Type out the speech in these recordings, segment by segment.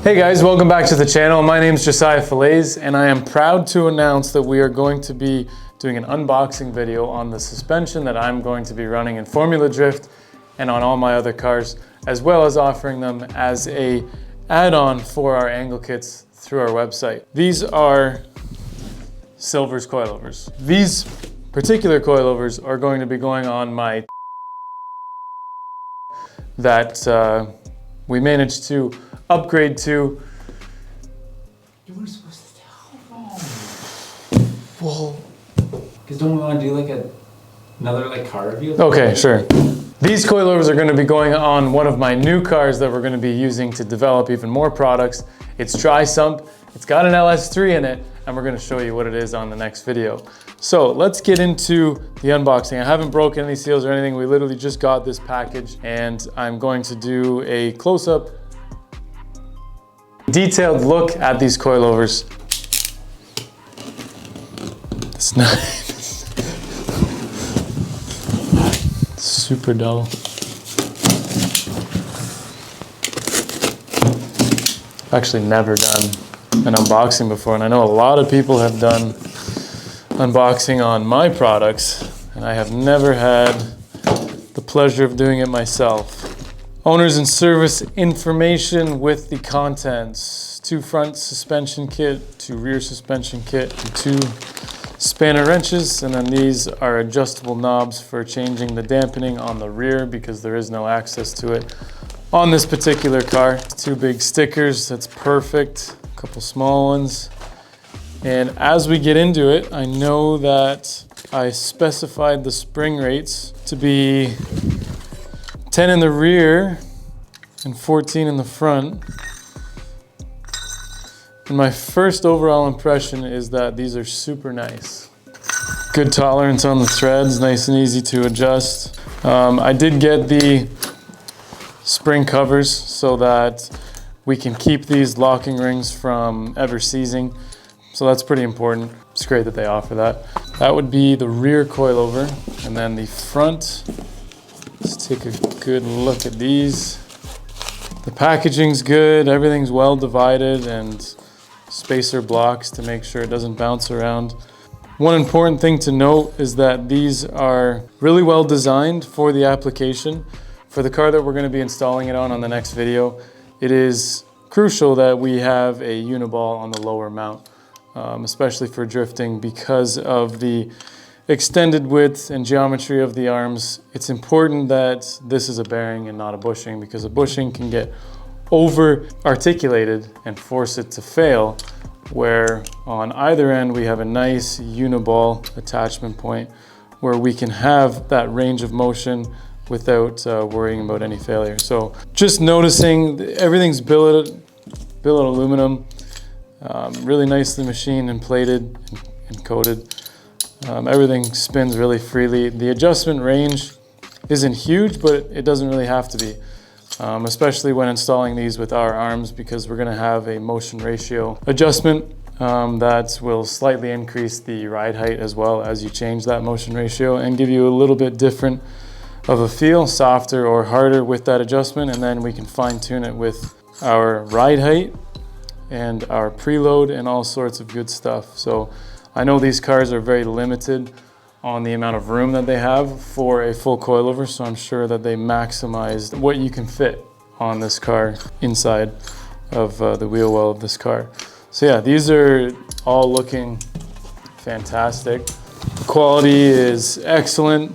Hey guys, welcome back to the channel. My name is Josiah Fillets and I am proud to announce that we are going to be doing an unboxing video on the suspension that I'm going to be running in Formula Drift and on all my other cars, as well as offering them as a add-on for our angle kits through our website. These are Silver's coilovers. These particular coilovers are going to be going on my that we managed to upgrade to. You weren't supposed to tell them. Well, because don't we want to do like another like car review? Okay, sure. These coilovers are going to be going on one of my new cars that we're going to be using to develop even more products. It's dry sump, it's got an LS3 in it, and we're going to show you what it is on the next video. So let's get into the unboxing. I haven't broken any seals or anything. We literally just got this package and I'm going to do a close-up detailed look at these coilovers. It's nice. Super dull. I've actually never done an unboxing before, and I know a lot of people have done unboxing on my products, and I have never had the pleasure of doing it myself. Owners and service information with the contents: 2 front suspension kit, 2 rear suspension kit, and 2 spanner wrenches. And then these are adjustable knobs for changing the dampening on the rear because there is no access to it on this particular car. 2 big stickers, that's perfect. A couple small ones. And as we get into it, I know that I specified the spring rates to be 10 in the rear and 14 in the front. And my first overall impression is that these are super nice. Good tolerance on the threads, nice and easy to adjust. I did get the spring covers so that we can keep these locking rings from ever seizing. So that's pretty important. It's great that they offer that. That would be the rear coilover. And then the front, let's take a good look at these. The packaging's good, everything's well divided, and spacer blocks to make sure it doesn't bounce around. One important thing to note is that these are really well designed for the application. For the car that we're going to be installing it on the next video, it is crucial that we have a uniball on the lower mount. Especially for drifting because of the extended width and geometry of the arms. It's important that this is a bearing and not a bushing, because a bushing can get over articulated and force it to fail, where on either end we have a nice uniball attachment point where we can have that range of motion without worrying about any failure. So just noticing everything's billet aluminum. Really nicely machined and plated and coated. Everything spins really freely. The adjustment range isn't huge, but it doesn't really have to be, especially when installing these with our arms, because we're going to have a motion ratio adjustment that will slightly increase the ride height as well as you change that motion ratio and give you a little bit different of a feel, softer or harder with that adjustment. And then we can fine tune it with our ride height and our preload and all sorts of good stuff. So I know these cars are very limited on the amount of room that they have for a full coilover, so I'm sure that they maximized what you can fit on this car inside of the wheel well of this car. So yeah, these are all looking fantastic. Quality is excellent.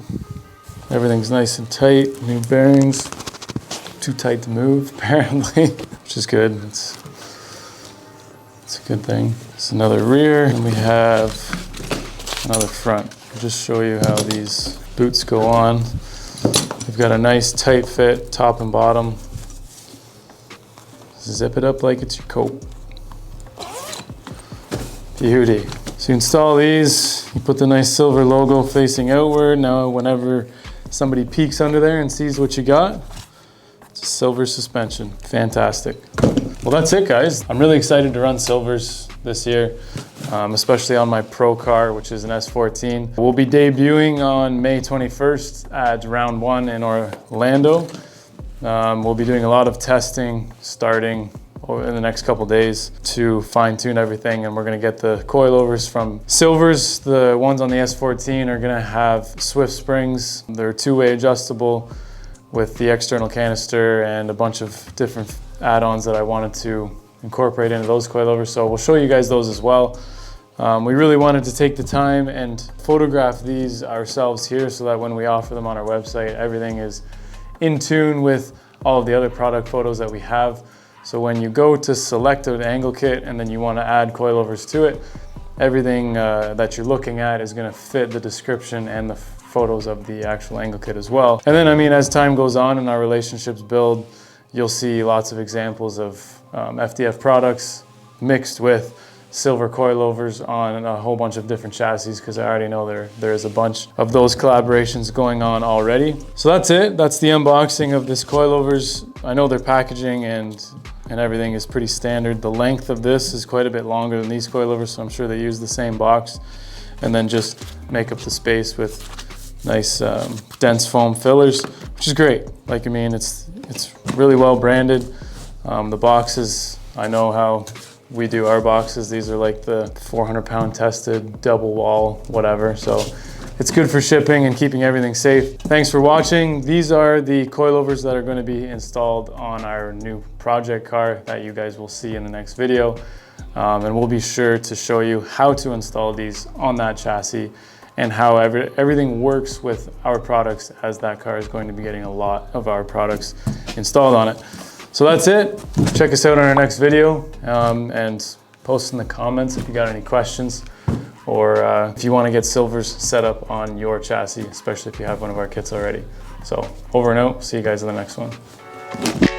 Everything's nice and tight. New bearings, too tight to move apparently, which is good. It's a good thing. It's another rear, and we have another front. I'll just show you how these boots go on. They've got a nice tight fit, top and bottom. Zip it up like it's your coat. Beauty. So you install these, you put the nice silver logo facing outward. Now whenever somebody peeks under there and sees what you got, it's a silver suspension. Fantastic. Well, that's it, guys. I'm really excited to run Silvers this year, especially on my pro car, which is an S14. We'll be debuting on May 21st at Round 1 in Orlando. We'll be doing a lot of testing starting in the next couple days to fine tune everything, and we're gonna get the coilovers from Silvers. The ones on the S14 are gonna have Swift springs. They're two-way adjustable with the external canister and a bunch of different add-ons that I wanted to incorporate into those coilovers. So we'll show you guys those as well. We really wanted to take the time and photograph these ourselves here so that when we offer them on our website, everything is in tune with all of the other product photos that we have. So when you go to select an angle kit and then you want to add coilovers to it, everything that you're looking at is going to fit the description and the photos of the actual angle kit as well. And then, I mean, as time goes on and our relationships build, you'll see lots of examples of FDF products mixed with silver coilovers on a whole bunch of different chassis, because I already know there is a bunch of those collaborations going on already. So that's it. That's the unboxing of this coilovers. I know their packaging and everything is pretty standard. The length of this is quite a bit longer than these coilovers, so I'm sure they use the same box and then just make up the space with nice dense foam fillers, which is great. Like, I mean, it's really well branded. The boxes, I know how we do our boxes. These are like the 400-pound tested double wall, whatever. So it's good for shipping and keeping everything safe. Thanks for watching. These are the coilovers that are going to be installed on our new project car that you guys will see in the next video. And we'll be sure to show you how to install these on that chassis and how everything works with our products, as that car is going to be getting a lot of our products installed on it. So that's it. Check us out on our next video, and post in the comments if you got any questions, or if you want to get Silvers set up on your chassis, especially if you have one of our kits already. So over and out. See you guys in the next one.